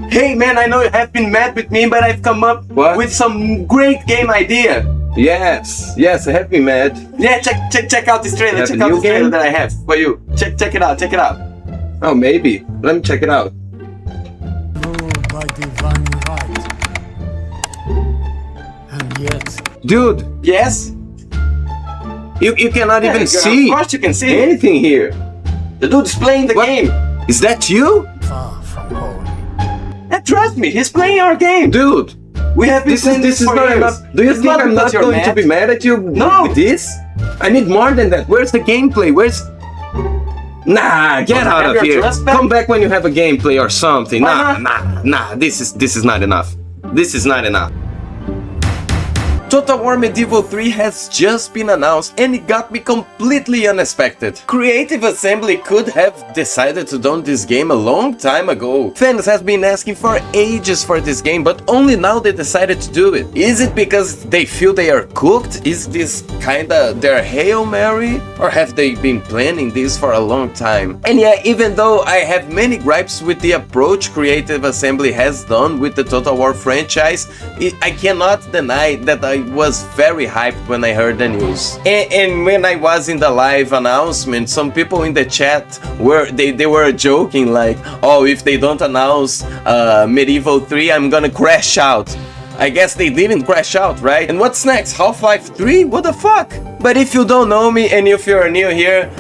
Hey man, I know you have been mad with me, but I've come up with some great game idea. Yes, I have been mad. Yeah, check out this trailer. Check out this trailer that I have for you. Check it out. Oh, maybe. Let me check it out. Ruled by divine right. And yet... Dude, Yes? you cannot even see Of course you can see anything here. The dude's playing the game. Is that you? far from holy. And trust me, he's playing our game. Dude, We have been playing this is for not years. enough. Do you It's think I'm because not you're going to mad. be mad at you No. with this? I need more than that. Where's the gameplay? Nah, get out have of your here. trust back? Come back when you have a gameplay or something. Why Nah. This is not enough. This is not enough. Total War Medieval 3 has just been announced and it got me completely unexpected. Creative Assembly could have decided to do this game a long time ago. Fans have been asking for ages for this game, but only now they decided to do it. Is it because they feel they are cooked? Is this kinda their Hail Mary? Or have they been planning this for a long time? And yeah, even though I have many gripes with the approach Creative Assembly has done with the Total War franchise, I cannot deny that I was very hyped when I heard the news. And when I was in the live announcement, some people in the chat they were joking like, oh, if they don't announce Medieval 3, I'm gonna crash out. I guess they didn't crash out, right? And what's next? Half-Life 3? What the fuck? But if you don't know me and if you're new here,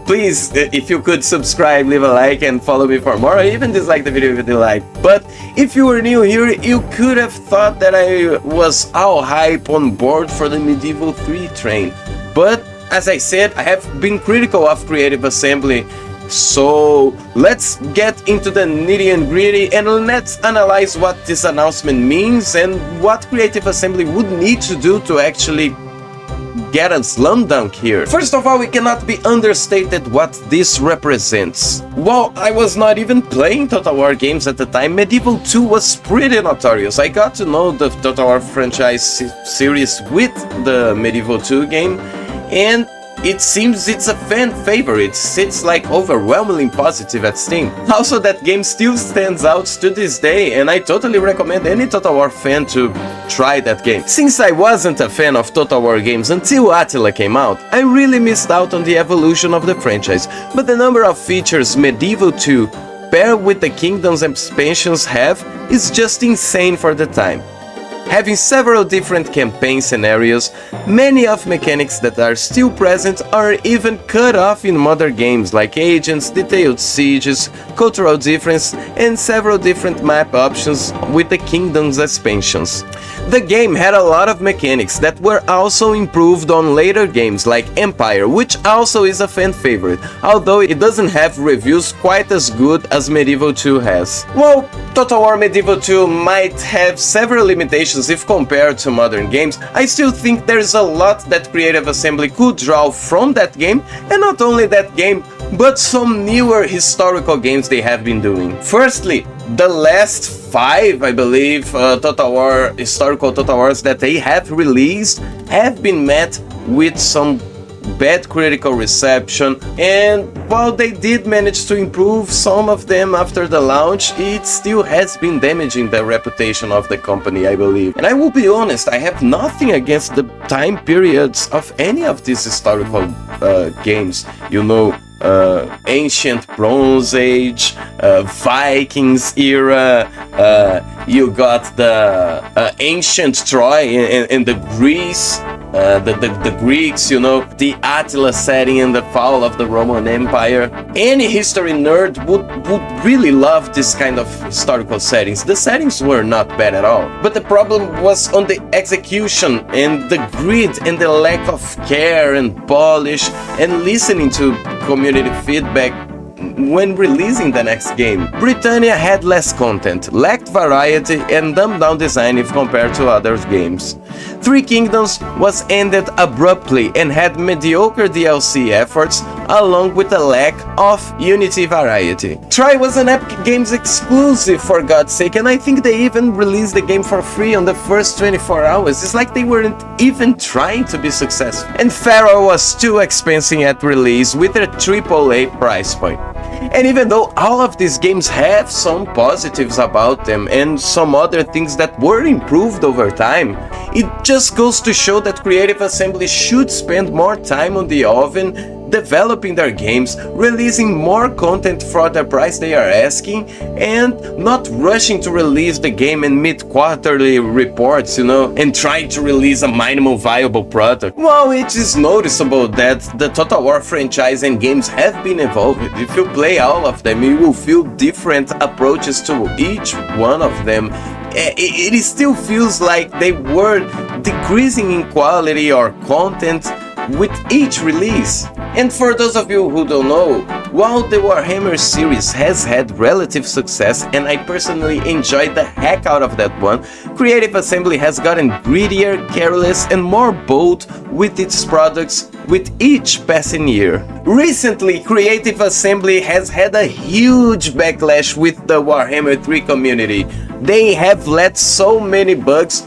please, if you could subscribe, leave a like and follow me for more, or even dislike the video if you like. But if you were new here, you could have thought that I was all hype on board for the Medieval 3 train. But as I said, I have been critical of Creative Assembly. So let's get into the nitty and gritty and let's analyze what this announcement means and what Creative Assembly would need to do to actually get a slam dunk here. First of all, it cannot be understated what this represents. While I was not even playing Total War games at the time, Medieval 2 was pretty notorious. I got to know the Total War franchise series with the Medieval 2 game, and it seems it's a fan favorite. It's like overwhelmingly positive at Steam. Also, that game still stands out to this day, and I totally recommend any Total War fan to try that game. Since I wasn't a fan of Total War games until Attila came out, I really missed out on the evolution of the franchise, but the number of features Medieval 2 paired with the Kingdoms expansions have is just insane for the time. Having several different campaign scenarios, many of mechanics that are still present are even cut off in modern games like agents, detailed sieges, cultural difference, and several different map options with the Kingdoms expansions. The game had a lot of mechanics that were also improved on later games like Empire, which also is a fan favorite, although it doesn't have reviews quite as good as Medieval 2 has. While Total War Medieval 2 might have several limitations if compared to modern games, I still think there's a lot that Creative Assembly could draw from that game, and not only that game, but some newer historical games they have been doing. Firstly, the last 5, I believe, historical Total Wars that they have released have been met with some bad critical reception, and while they did manage to improve some of them after the launch, it still has been damaging the reputation of the company, I believe. And I will be honest, I have nothing against the time periods of any of these historical games. You know, ancient Bronze Age, Vikings era, you got the ancient Troy and the Greece, the Greeks, you know, the Attila setting and the fall of the Roman Empire. Any history nerd would really love this kind of historical settings. The settings were not bad at all, but the problem was on the execution and the grid and the lack of care and polish and listening to community feedback when releasing the next game. Britannia had less content, lacked variety, and dumbed down design if compared to other games. Three Kingdoms was ended abruptly and had mediocre DLC efforts, along with a lack of Unity variety. Try was an Epic Games exclusive, for God's sake, and I think they even released the game for free on the first 24 hours. It's like they weren't even trying to be successful. And Pharaoh was too expensive at release with a AAA price point. And even though all of these games have some positives about them and some other things that were improved over time, it just goes to show that Creative Assembly should spend more time on the oven, developing their games, releasing more content for the price they are asking, and not rushing to release the game and meet quarterly reports, and trying to release a minimum viable product. Well, it is noticeable that the Total War franchise and games have been evolving. If you play all of them, you will feel different approaches to each one of them. It still feels like they were decreasing in quality or content with each release. And for those of you who don't know, while the Warhammer series has had relative success, and I personally enjoyed the heck out of that one, Creative Assembly has gotten greedier, careless, and more bold with its products with each passing year. Recently, Creative Assembly has had a huge backlash with the Warhammer 3 community. They have let so many bugs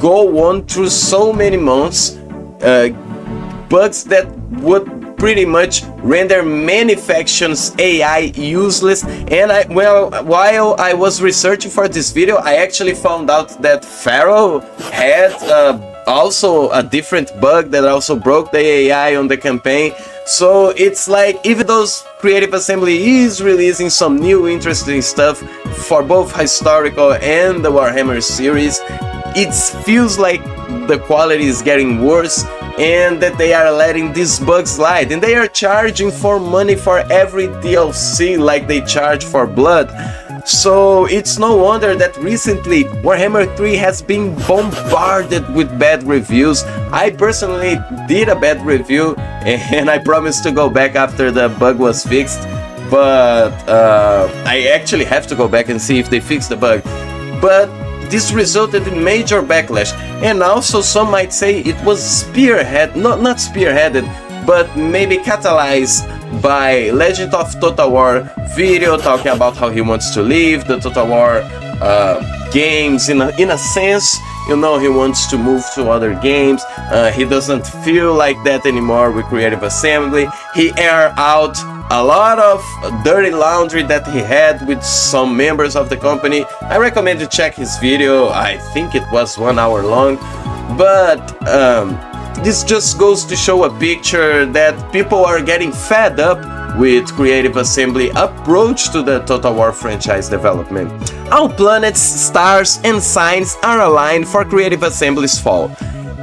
go on through so many months, bugs that would pretty much render many factions AI useless. And while I was researching for this video, I actually found out that Pharaoh had also a different bug that also broke the AI on the campaign. So it's like, even though Creative Assembly is releasing some new interesting stuff for both historical and the Warhammer series, it feels like the quality is getting worse, and that they are letting these bugs slide, and they are charging for money for every DLC like they charge for Blood. So it's no wonder that recently Warhammer 3 has been bombarded with bad reviews. I personally did a bad review, and I promised to go back after the bug was fixed, but I actually have to go back and see if they fixed the bug. But this resulted in major backlash, and also some might say it was not spearheaded, but maybe catalyzed by Legend of Total War video talking about how he wants to leave the Total War games. In a sense, he wants to move to other games. He doesn't feel like that anymore with Creative Assembly. He aired out a lot of dirty laundry that he had with some members of the company. I recommend you check his video. I think it was 1 hour long, but this just goes to show a picture that people are getting fed up with Creative Assembly approach to the Total War franchise development. All planets, stars, and signs are aligned for Creative Assembly's fall.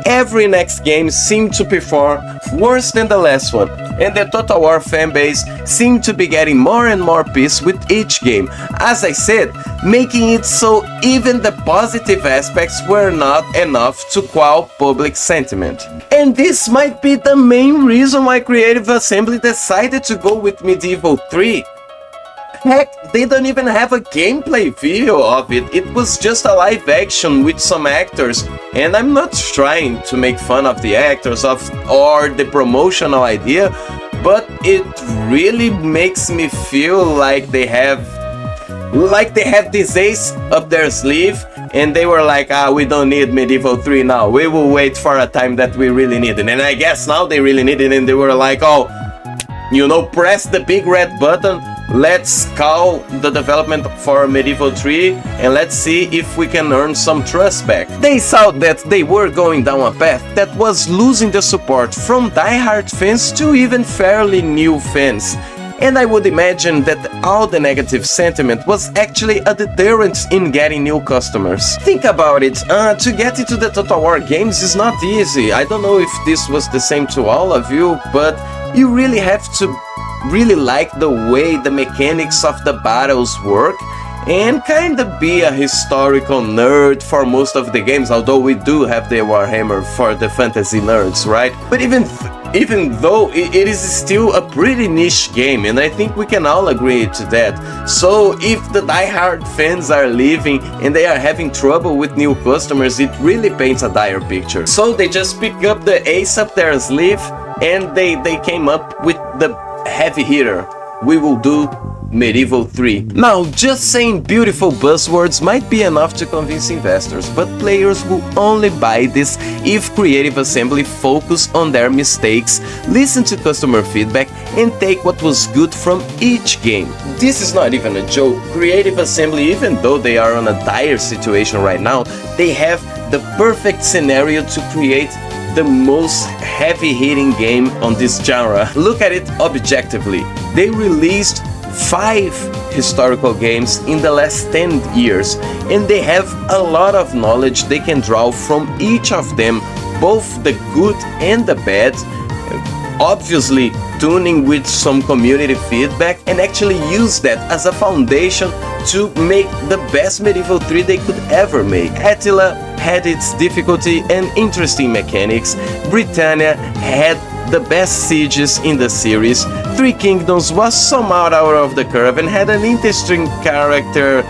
Every next game seemed to perform worse than the last one, and the Total War fanbase seemed to be getting more and more pissed with each game, as I said, making it so even the positive aspects were not enough to quell public sentiment. And this might be the main reason why Creative Assembly decided to go with Medieval 3. Heck, they don't even have a gameplay video of it. It was just a live action with some actors, and I'm not trying to make fun of the actors or the promotional idea, but it really makes me feel like they have this ace up their sleeve, and they were like, we don't need Medieval 3 now, we will wait for a time that we really need it. And I guess now they really need it, and they were like, press the big red button, let's call the development for Medieval 3 and let's see if we can earn some trust back. They saw that they were going down a path that was losing the support from diehard fans to even fairly new fans. And I would imagine that all the negative sentiment was actually a deterrent in getting new customers. Think about it, to get into the Total War games is not easy. I don't know if this was the same to all of you, but you really have to really like the way the mechanics of the battles work and kinda be a historical nerd for most of the games, although we do have the Warhammer for the fantasy nerds, right? But even though it is still a pretty niche game, and I think we can all agree to that. So if the diehard fans are leaving and they are having trouble with new customers, it really paints a dire picture. So they just pick up the ace up their sleeve, and they came up with the heavy hitter. We will do Medieval 3. Now, just saying beautiful buzzwords might be enough to convince investors, but players will only buy this if Creative Assembly focus on their mistakes, listen to customer feedback, and take what was good from each game. This is not even a joke. Creative Assembly, even though they are on a dire situation right now, they have the perfect scenario to create the most heavy-hitting game on this genre. Look at it objectively. They released 5 historical games in the last 10 years, and they have a lot of knowledge they can draw from each of them, both the good and the bad, obviously tuning with some community feedback, and actually use that as a foundation to make the best Medieval 3 they could ever make. Attila had its difficulty and interesting mechanics. Britannia had the best sieges in the series. Three Kingdoms was somehow out of the curve and had an interesting character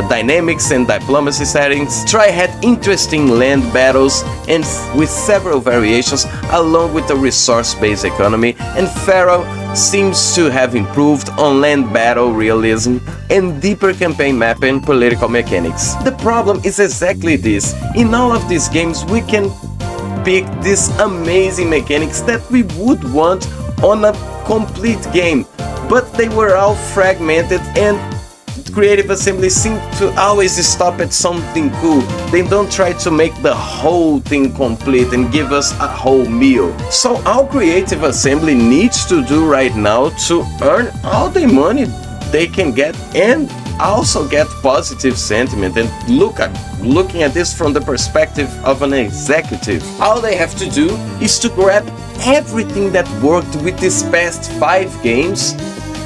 dynamics and diplomacy settings. Try had interesting land battles and with several variations along with a resource-based economy, and Pharaoh seems to have improved on land battle realism and deeper campaign map and political mechanics. The problem is exactly this. In all of these games we can pick these amazing mechanics that we would want on a complete game, but they were all fragmented, and Creative Assembly seems to always stop at something cool. They don't try to make the whole thing complete and give us a whole meal. So all Creative Assembly needs to do right now to earn all the money they can get and also get positive sentiment, and looking at this from the perspective of an executive, all they have to do is to grab everything that worked with these past 5 games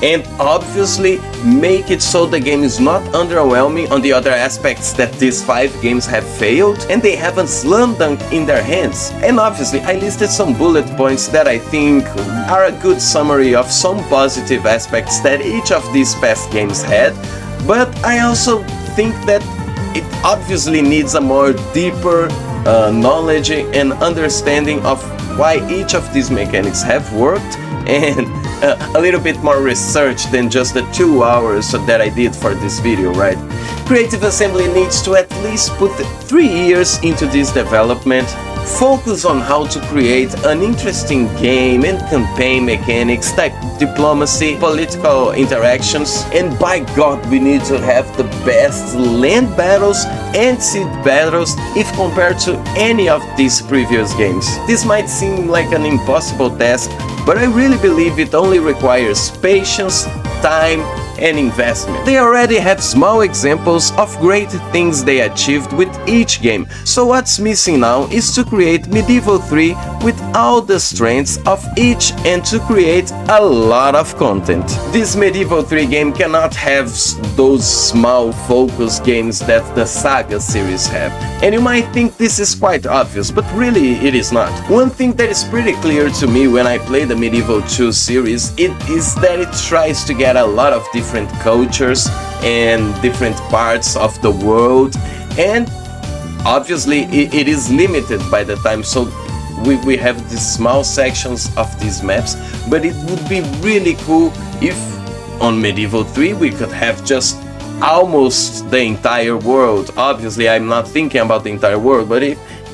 and obviously make it so the game is not underwhelming on the other aspects that these 5 games have failed, and they have a slam dunk in their hands. And obviously I listed some bullet points that I think are a good summary of some positive aspects that each of these past games had, but I also think that it obviously needs a more deeper knowledge and understanding of why each of these mechanics have worked, and a little bit more research than just the 2 hours that I did for this video, right? Creative Assembly needs to at least put 3 years into this development, focus on how to create an interesting game and campaign mechanics, type diplomacy, political interactions, and by God we need to have the best land battles and siege battles if compared to any of these previous games. This might seem like an impossible task, but I really believe it only requires patience, time, and investment. They already have small examples of great things they achieved with each game, so what's missing now is to create Medieval 3 with all the strengths of each and to create a lot of content. This Medieval 3 game cannot have those small focus games that the Saga series have, and you might think this is quite obvious, but really it is not. One thing that is pretty clear to me when I play the Medieval 2 series, it is that it tries to get a lot of different cultures and different parts of the world, and obviously it is limited by the time, so we have these small sections of these maps, but it would be really cool if on Medieval 3 we could have just almost the entire world. Obviously I'm not thinking about the entire world, but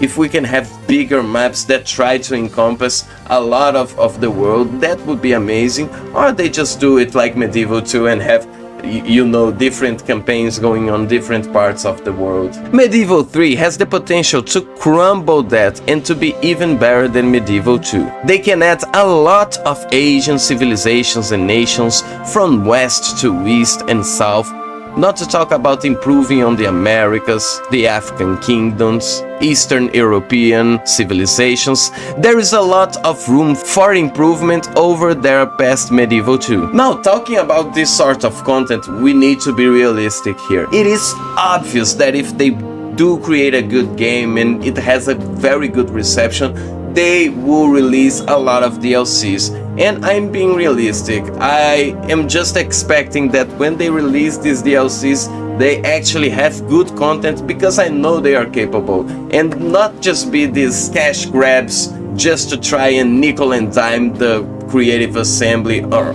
if we can have bigger maps that try to encompass a lot of the world, that would be amazing. Or they just do it like Medieval 2 and have, you know, different campaigns going on different parts of the world. Medieval 3 has the potential to crumble that and to be even better than Medieval 2. They can add a lot of Asian civilizations and nations from west to east and south, not to talk about improving on the Americas, the African kingdoms, Eastern European civilizations. There is a lot of room for improvement over their past Medieval 2. Now, talking about this sort of content, we need to be realistic here. It is obvious that if they do create a good game and it has a very good reception, they will release a lot of DLCs. And I'm being realistic. I am just expecting that when they release these DLCs, they actually have good content, because I know they are capable, and not just be these cash grabs just to try and nickel and dime the creative assembly, or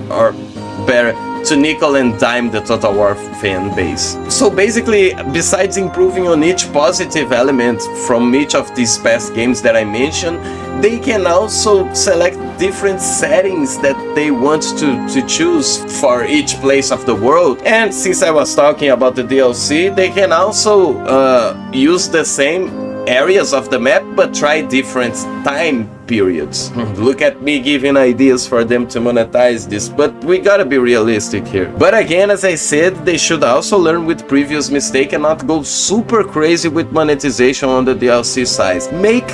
better, to nickel and dime the Total War fan base. So basically, besides improving on each positive element from each of these past games that I mentioned, they can also select different settings that they want to choose for each place of the world. And since I was talking about the DLC, they can also use the same areas of the map but try different time periods. Look at me giving ideas for them to monetize this, but we gotta be realistic here. But again, as I said, they should also learn with previous mistake and not go super crazy with monetization on the DLC size. Make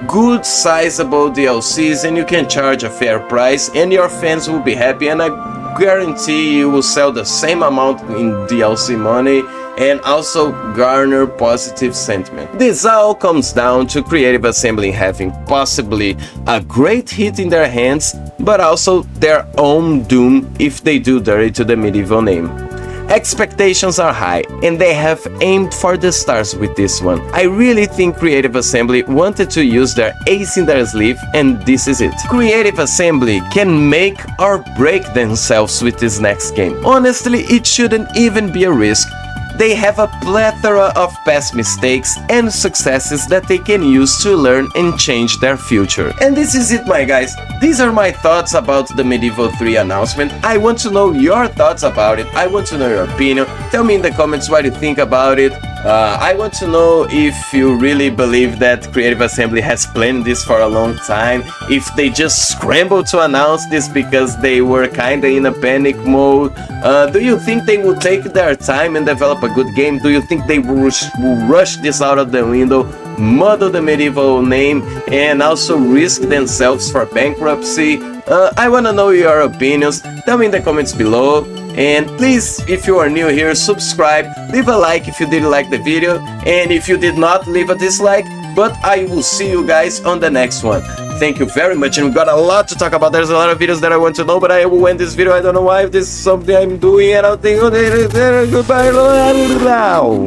good sizable DLCs and you can charge a fair price and your fans will be happy, and I guarantee you will sell the same amount in DLC money and also garner positive sentiment. This all comes down to Creative Assembly having possibly a great hit in their hands, but also their own doom if they do dirty to the medieval name. Expectations are high, and they have aimed for the stars with this one. I really think Creative Assembly wanted to use their ace in their sleeve, and this is it. Creative Assembly can make or break themselves with this next game. Honestly, it shouldn't even be a risk. They have a plethora of past mistakes and successes that they can use to learn and change their future. And this is it, my guys. These are my thoughts about the Medieval 3 announcement. I want to know your thoughts about it. I want to know your opinion. Tell me in the comments what you think about it. I want to know if you really believe that Creative Assembly has planned this for a long time, if they just scrambled to announce this because they were kinda in a panic mode. Do you think they will take their time and develop a good game? Do you think they will rush this out of the window, muddle the medieval name, and also risk themselves for bankruptcy? I want to know your opinions. Tell me in the comments below. And please, if you are new here, subscribe, leave a like if you did like the video, and if you did not, leave a dislike. But I will see you guys on the next one. Thank you very much, and we got a lot to talk about. There's a lot of videos that I want to know, but I will end this video. I don't know why, if this is something I'm doing, and I'll think, goodbye now.